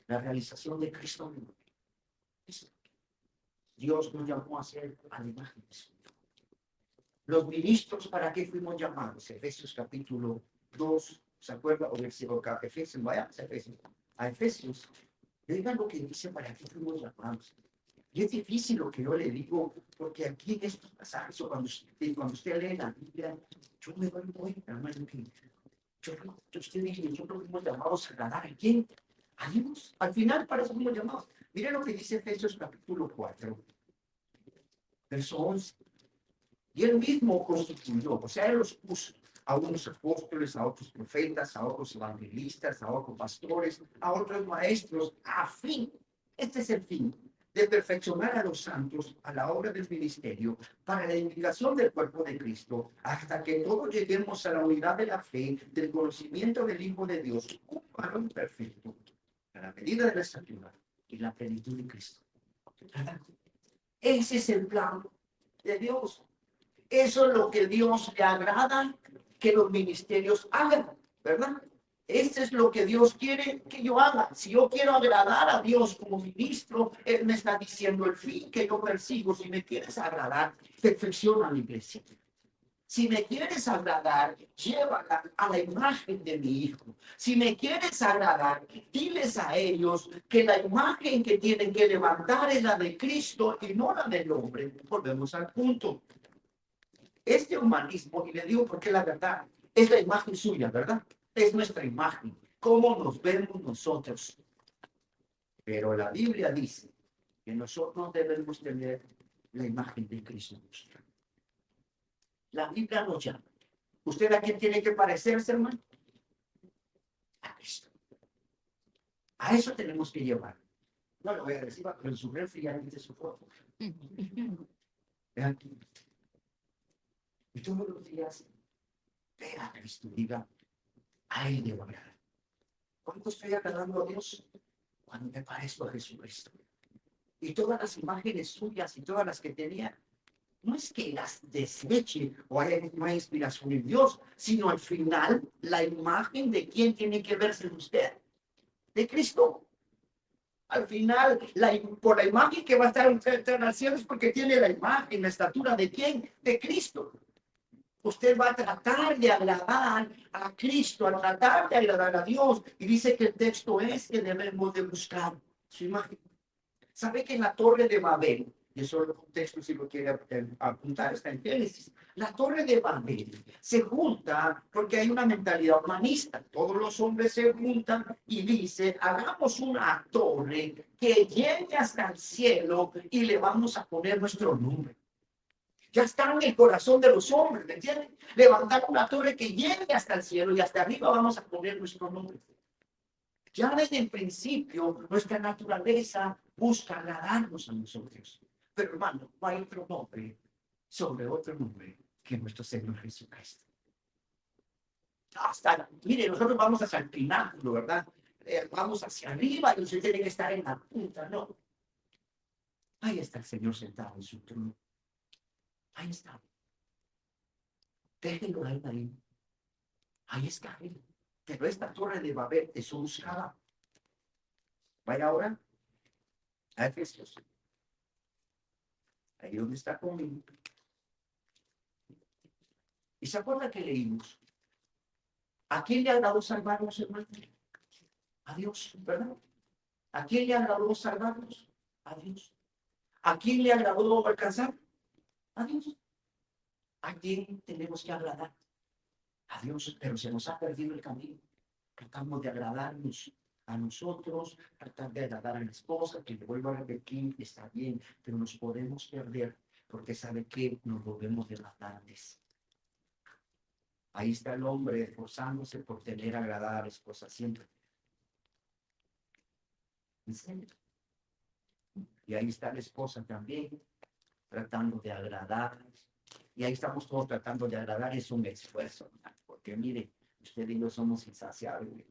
La realización de Cristo. Dios nos llamó a ser a la imagen de su Hijo. Los ministros, ¿para qué fuimos llamados? Efesios capítulo 2, ¿se acuerda? O versículo Efesios, vaya a Efesios. A Efesios, digan lo que dice para qué fuimos llamados. Y es difícil lo que yo le digo, porque aquí en estos pasajes, o cuando usted lee la Biblia, yo me doy cuenta, hermano, que usted dice, nosotros fuimos llamados a agradar a quién, a Dios. Al final, para eso fuimos llamados. Mire lo que dice Efesios capítulo 4, verso 11. Y él mismo constituyó, o sea, él los puso a unos apóstoles, a otros profetas, a otros evangelistas, a otros pastores, a otros maestros, a fin, este es el fin, de perfeccionar a los santos a la obra del ministerio para la edificación del cuerpo de Cristo, hasta que todos lleguemos a la unidad de la fe, del conocimiento del Hijo de Dios, un varón perfecto, a la medida de la estatura y la plenitud de Cristo. ¿Verdad? Ese es el plan de Dios. Eso es lo que Dios le agrada que los ministerios hagan, ¿verdad? Este es lo que Dios quiere que yo haga. Si yo quiero agradar a Dios como ministro, Él me está diciendo el fin que yo persigo. Si me quieres agradar, perfecciona la iglesia. Si me quieres agradar, llévala a la imagen de mi hijo. Si me quieres agradar, diles a ellos que la imagen que tienen que levantar es la de Cristo y no la del hombre. Volvemos al punto. Este humanismo, y le digo porque la verdad, es la imagen suya, ¿verdad? Es nuestra imagen, cómo nos vemos nosotros. Pero la Biblia dice que nosotros debemos tener la imagen de Cristo. La Biblia nos llama. ¿Usted a quién tiene que parecerse, hermano? A Cristo. A eso tenemos que llevar. No le voy a decir, pero en su refri ya dice su foto. Vean aquí. Y todos los días, vea a Cristo, diga, a Él debo agradar. ¿Cuánto estoy agradando a Dios? Cuando me parezco a Jesucristo. Y todas las imágenes suyas y todas las que tenía, no es que las deseche o haya una inspiración en Dios, sino al final la imagen de quién tiene que verse en usted, de Cristo. Al final, por la imagen que va a estar en las cielos, porque tiene la imagen, la estatura de quién, de Cristo. Usted va a tratar de agradar a Cristo, a tratar de agradar a Dios. Y dice que el texto es que debemos de buscar su imagen. ¿Sabe que en la torre de Babel, y eso es el contexto si lo quiere apuntar, está en Génesis, la torre de Babel se junta porque hay una mentalidad humanista. Todos los hombres se juntan y dice, hagamos una torre que llegue hasta el cielo y le vamos a poner nuestro nombre. Ya está en el corazón de los hombres, ¿me entienden? Levantar una torre que llegue hasta el cielo y hasta arriba vamos a poner nuestro nombre. Ya desde el principio, nuestra naturaleza busca agradarnos a nosotros. Pero hermano, no hay otro nombre sobre otro nombre que nuestro Señor Jesucristo. Hasta, mire, nosotros vamos hacia el pináculo, ¿verdad? Vamos hacia arriba y usted tiene que estar en la punta, no. Ahí está el Señor sentado en su trono. Ahí está. Déjenlo ahí. Ahí está Él. Pero esta torre de Babel es buscada. Vaya ahora a Efesios. Ahí donde está conmigo. ¿Y se acuerda que leímos? ¿A quién le agradó salvarnos, hermano? A Dios, ¿verdad? ¿A quién le agradó salvarnos? A Dios. ¿A quién le agradó alcanzar? A Dios. ¿A quién tenemos que agradar? A Dios, pero se nos ha perdido el camino. Tratamos de agradarnos a nosotros, tratar de agradar a la esposa, que le vuelvo a repetir, está bien, pero nos podemos perder porque sabe que nos volvemos demandantes. Ahí está el hombre esforzándose por tener agradar a la esposa siempre. ¿En serio? Y ahí está la esposa también, tratando de agradar. Y ahí estamos todos tratando de agradar, es un esfuerzo, porque mire, usted y yo somos insaciables.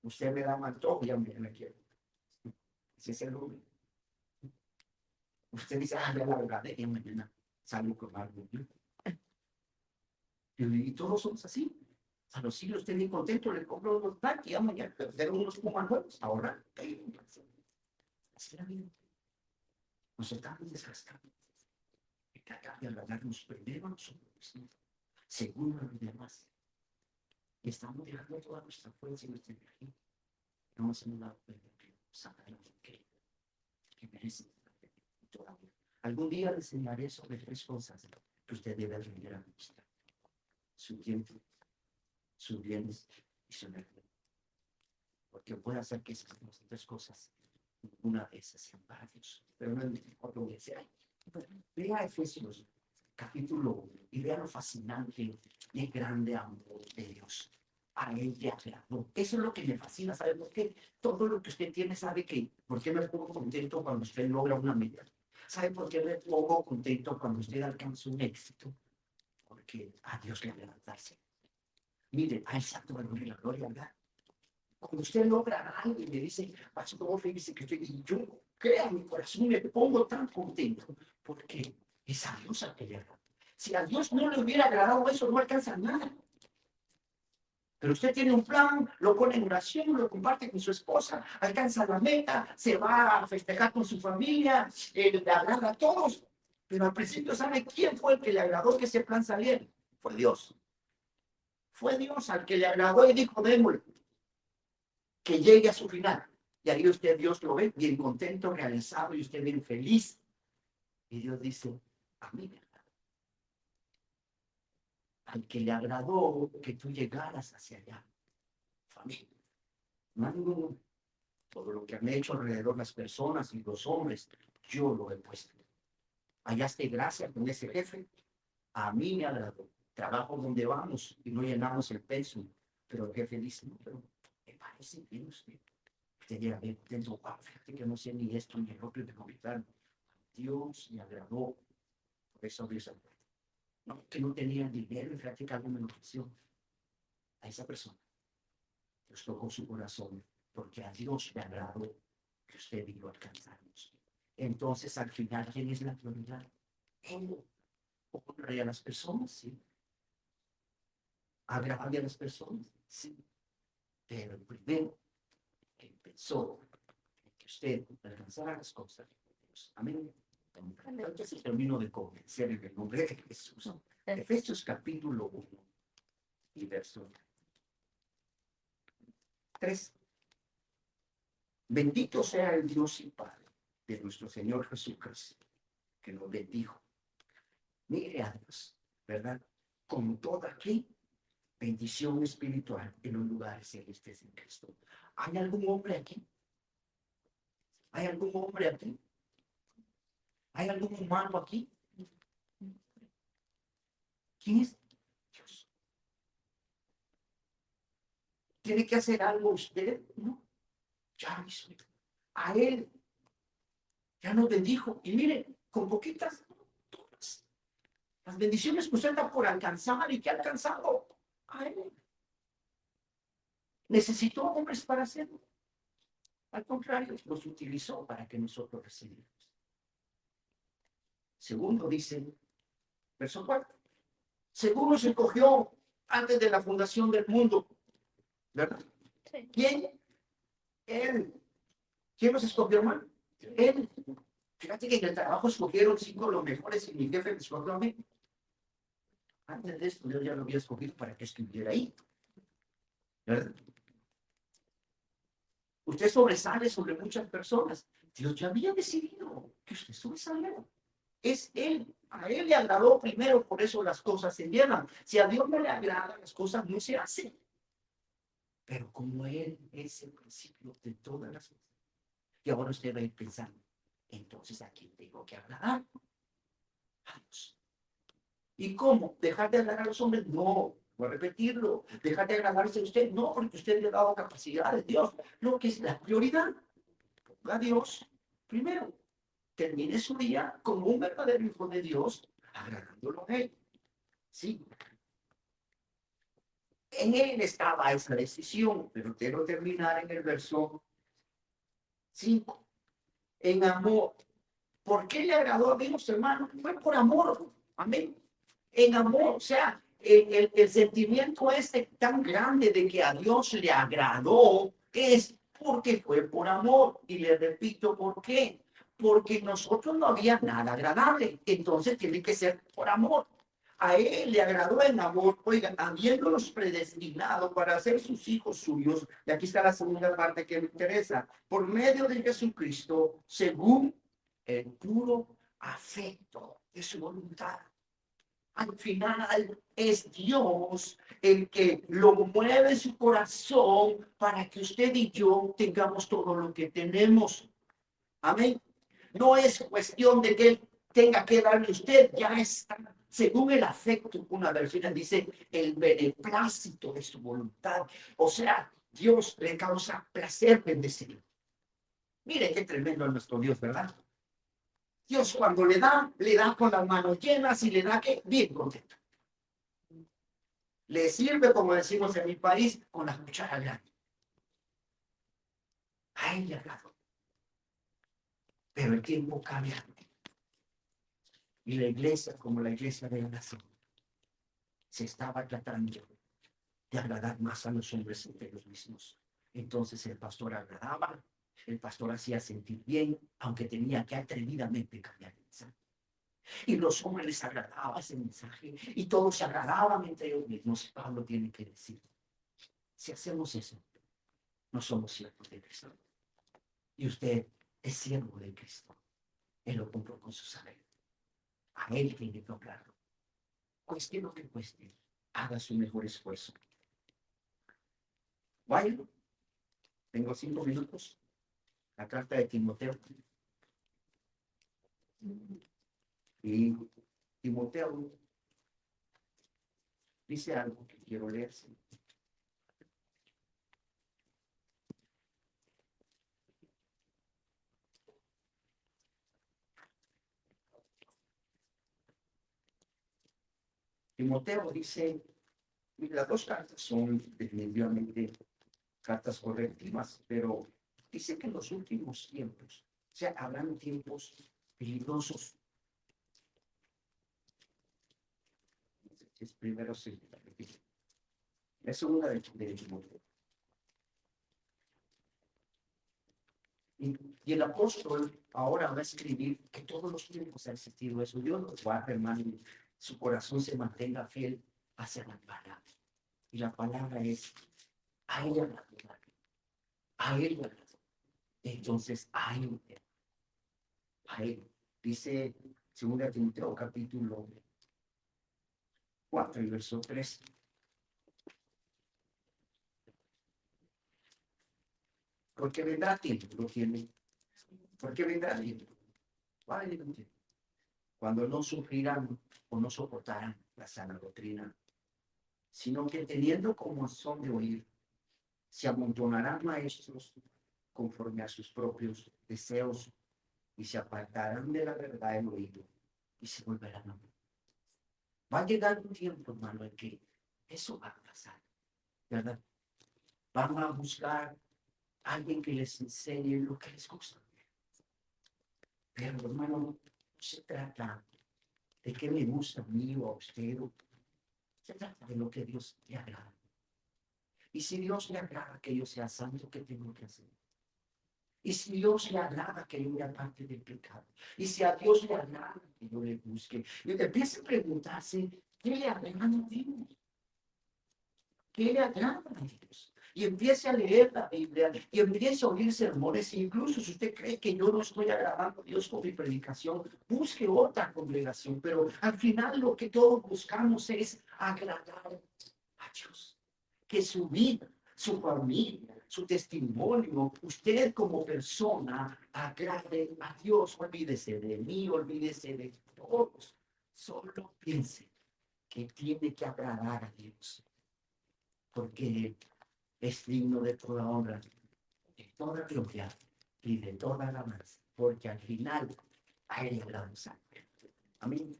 Usted me da un antojo y a mí me quiere. Ese es el hombre. Usted dice, ah, ya la agradé y mañana salgo con algo. Y todos somos así. A los hijos usted bien contento, le compro los taquis, ya mañana tengo unos pumas nuevos, ahora. Así la vida. Nos estamos desgastando. Hay que tratar de agradarnos primero a nosotros, segundo a los demás. Y estamos dejando toda nuestra fuerza y nuestra energía. No hemos dado cuenta que sacar lo que que merece mucho amor. Algún día le enseñaré sobre 3 cosas que usted debe aprender a administrar: su tiempo, sus bienes y su energía. Porque puede hacer que esas 3 cosas, una de esas sean para Dios. Pero no es mejor lo que sea. Lea Efesios capítulo 1 y vea lo fascinante y el grande amor de Dios. A él le agradó. Eso es lo que me fascina. ¿Sabe por qué? Todo lo que usted tiene, ¿sabe qué? ¿Por qué me pongo contento cuando usted logra una meta? ¿Sabe por qué me pongo contento cuando usted alcanza un éxito? Porque a Dios le agrada. Mire, a esa gloria, la gloria, ¿verdad? Cuando usted logra algo y me dice, pastor, fíjese que estoy, y yo, crea mi corazón, me pongo tan contento, porque es a Dios al que le agrada. Si a Dios no le hubiera agradado eso, no alcanza nada. Pero usted tiene un plan, lo pone en oración, lo comparte con su esposa, alcanza la meta, se va a festejar con su familia, le agrada a todos. Pero al principio, ¿sabe quién fue el que le agradó que ese plan saliera? Fue Dios. Fue Dios al que le agradó y dijo, démosle, que llegue a su final. Y ahí usted, Dios lo ve bien contento, realizado, y usted bien feliz. Y Dios dice, a mí me agradó. Al que le agradó que tú llegaras hacia allá. Familia. No, todo lo que han hecho alrededor las personas y los hombres, yo lo he puesto. Hallaste gracia con ese jefe. A mí me agradó. Trabajo donde vamos y no llenamos el peso. Pero el jefe dice, no, pero me parece bien usted. Usted llega bien contento, wow, fíjate que no sé ni esto ni el otro de comentar. Dios le agradó. Por eso Dios, no, que no tenía dinero y fíjate que algo me lo ofreció. A esa persona Dios tocó su corazón porque a Dios le agradó que usted vino a alcanzarnos. Entonces, al final, ¿quién es la prioridad? Él. Honre a las personas, sí. Agrade a las personas, sí. Pero el primero que pensó en que usted alcanzara las cosas de Dios. Amén. Entonces termino de convencer en el nombre de Jesús. Efesios capítulo 1 y verso 3. Bendito sea el Dios y Padre de nuestro Señor Jesucristo, que nos bendijo. Mire a Dios, ¿verdad? Con toda aquí bendición espiritual en los lugares celestes en Cristo. ¿Hay algún hombre aquí? ¿Hay algún hombre aquí? ¿Hay algún humano aquí? ¿Quién es Dios? ¿Tiene que hacer algo usted? No. Ya hizo. A Él ya nos bendijo. Y mire, con poquitas, todas las bendiciones que usted da por alcanzar y que ha alcanzado a Él. ¿Necesitó hombres para hacerlo? Al contrario, los utilizó para que nosotros recibamos. Segundo, dice, verso 4. Según nos escogió antes de la fundación del mundo. ¿Verdad? Sí. ¿Quién? Él. ¿Quién nos escogió, hermano? Él. Fíjate que en el trabajo escogieron 5 de los mejores y mi jefe me escogió a mí. Antes de esto, yo ya lo había escogido para que estuviera ahí. ¿Verdad? Usted sobresale sobre muchas personas. Dios ya había decidido que usted sobresaliera. Es Él. A Él le agradó primero, por eso las cosas se llenan. Si a Dios no le agrada, las cosas no se hacen. Pero como Él es el principio de todas las cosas. Y ahora usted va a ir pensando, entonces ¿a quién tengo que agradar? A Dios. ¿Y cómo? ¿Dejar de agradar a los hombres? No. Voy a repetirlo. ¿Dejar de agradarse a usted? No, porque usted le ha dado capacidades. Dios, lo que es la prioridad. Ponga a Dios primero. Termine su día como un verdadero hijo de Dios, agradándolo a Él. Sí. En Él estaba esa decisión, pero quiero terminar en el verso 5. En amor. ¿Por qué le agradó a Dios, hermano? Fue por amor. Amén. En amor, o sea, el sentimiento este tan grande de que a Dios le agradó es porque fue por amor. Y le repito, ¿por qué? Porque nosotros no había nada agradable. Entonces tiene que ser por amor. a él le agradó en amor, oigan, habiéndolos predestinado para ser sus hijos suyos, y aquí está la segunda parte que me interesa, por medio de Jesucristo, según el puro afecto de su voluntad. Al final es Dios el que lo mueve su corazón para que usted y yo tengamos todo lo que tenemos. Amén. No es cuestión de que Él tenga que darle a usted, ya está. Según el afecto, una versión dice el beneplácito de su voluntad. O sea, Dios le causa placer bendecir. Mire qué tremendo es nuestro Dios, ¿verdad? Dios cuando le da con las manos llenas y le da que bien contento. Le sirve, como decimos en mi país, con la cuchara grande. A él le agradó. Pero el tiempo cambia. Y la iglesia, como la iglesia de la nación, se estaba tratando de agradar más a los hombres entre los mismos. Entonces el pastor agradaba, el pastor hacía sentir bien, aunque tenía que atrevidamente cambiar el mensaje. Y los hombres les agradaba ese mensaje y todos se agradaban entre ellos mismos. Pablo tiene que decir, si hacemos eso, no somos siervos de Cristo. Y usted es siervo de Cristo. Él lo compró con su sangre. A él tiene que honrarlo. Cueste lo que cueste, haga su mejor esfuerzo. Vaya, tengo 5 minutos. La carta de Timoteo. Y Timoteo dice algo que quiero leerse. Timoteo dice, y las dos cartas son definitivamente cartas correctivas, pero dice que en los últimos tiempos, o sea, habrán tiempos peligrosos. Es primero sí, es segunda de Timoteo. Y el apóstol ahora va a escribir que todos los tiempos ha existido eso. Dios nos va a hermano, su corazón se mantenga fiel hacia la palabra. Y la palabra es, a ella la verdad, a él la verdad. Entonces, a él, dice 2 Timoteo capítulo 4 y verso 3. Porque vendrá tiempo, lo tiene. Porque vendrá tiempo. Vale, cuando no sufrirán o no soportarán la sana doctrina, sino que teniendo como son de oír, se amontonarán maestros conforme a sus propios deseos y se apartarán de la verdad el oído y se volverán a mí. Va a llegar un tiempo, hermano, en que eso va a pasar, ¿verdad? Van a buscar a alguien que les enseñe lo que les gusta. Pero, hermano, no se trata de qué me gusta a mí o a usted. Se trata de lo que Dios le agrada. Y si Dios le agrada que yo sea santo, ¿qué tengo que hacer? Y si Dios le agrada que yo me aparte del pecado, y si a Dios le agrada que yo le busque, y empiece a preguntarse, ¿qué le agrada a Dios? ¿Qué le agrada a Dios? Y empiece a leer la Biblia, y empiece a oír sermones, incluso si usted cree que yo no estoy agradando a Dios con mi predicación, busque otra congregación, pero al final lo que todos buscamos es agradar a Dios. Que su vida, su familia, su testimonio, usted como persona agrade a Dios. Olvídese de mí, olvídese de todos. Solo piense que tiene que agradar a Dios, porque es digno de toda honra, de toda gloria y de toda alabanza, porque al final a Él le hablamos. Amén.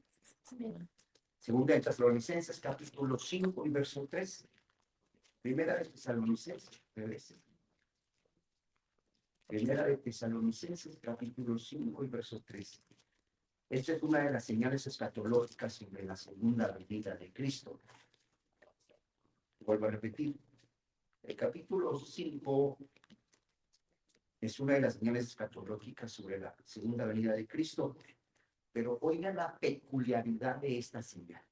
Segunda de Tesalonicenses, capítulo 5 y verso 3. Primera de Tesalonicenses, Primera de Tesalonicenses, capítulo 5 y verso 3. Esta es una de las señales escatológicas sobre la segunda venida de Cristo. Vuelvo a repetir. El capítulo 5 es una de las señales escatológicas sobre la segunda venida de Cristo. Pero oigan la peculiaridad de esta señal.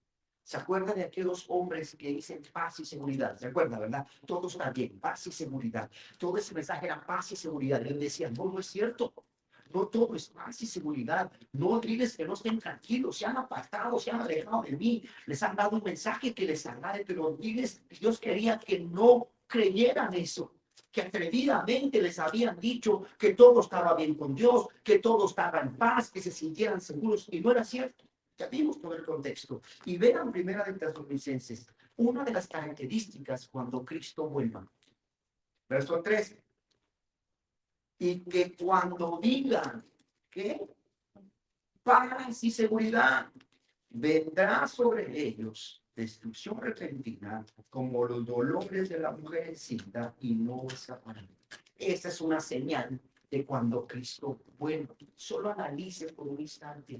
¿Se acuerda de aquellos hombres que dicen paz y seguridad? ¿Se acuerda, verdad? Todo está bien, paz y seguridad. Todo ese mensaje era paz y seguridad. Él decía, no, no es cierto. No todo es paz y seguridad. No diles que no estén tranquilos, se han apartado, se han alejado de mí. Les han dado un mensaje que les agrade, pero diles, Dios quería que no creyeran eso. Que atrevidamente les habían dicho que todo estaba bien con Dios, que todo estaba en paz, que se sintieran seguros, y no era cierto. Ya vimos todo el contexto. Y vean primera de Tesalonicenses, una de las características cuando Cristo vuelva. Verso 3. Y que cuando digan que paz y seguridad vendrá sobre ellos destrucción repentina como los dolores de la mujer encinta y no escaparán. Esa es una señal de cuando Cristo vuelva. Solo analice por un instante.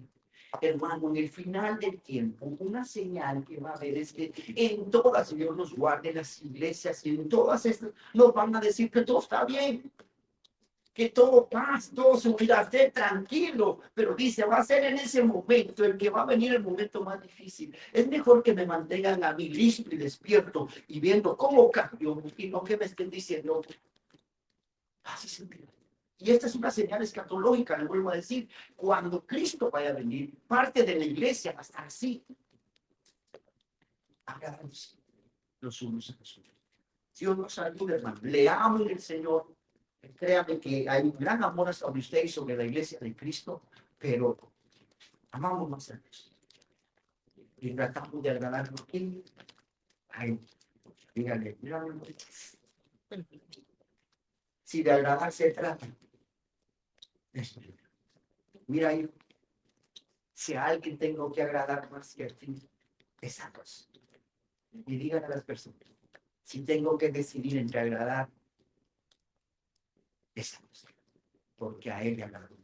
Hermano, en el final del tiempo, una señal que va a haber es que en todas, Dios nos guarde, las iglesias y en todas estas, nos van a decir que todo está bien, que todo paz, todo seguridad, esté tranquilo, pero dice, va a ser en ese momento el que va a venir el momento más difícil. Es mejor que me mantengan a mí listo y despierto y viendo cómo cambio y no que me estén diciendo, así se mira. Y esta es una señal escatológica, le vuelvo a decir, cuando Cristo vaya a venir, parte de la iglesia va a estar así, agradándose los unos a los otros. Dios nos ayude, hermano. Leamos el Señor. Créame que hay un gran amor sobre usted y sobre la iglesia de Cristo, pero amamos más a Dios. Y tratamos de agradarlo aquí. Ay, dígale, si de agradar se trata, mira ahí, si a alguien tengo que agradar más que a ti, es a Dios. Y digan a las personas, si tengo que decidir entre agradar, es a Dios, porque a Él le agrado.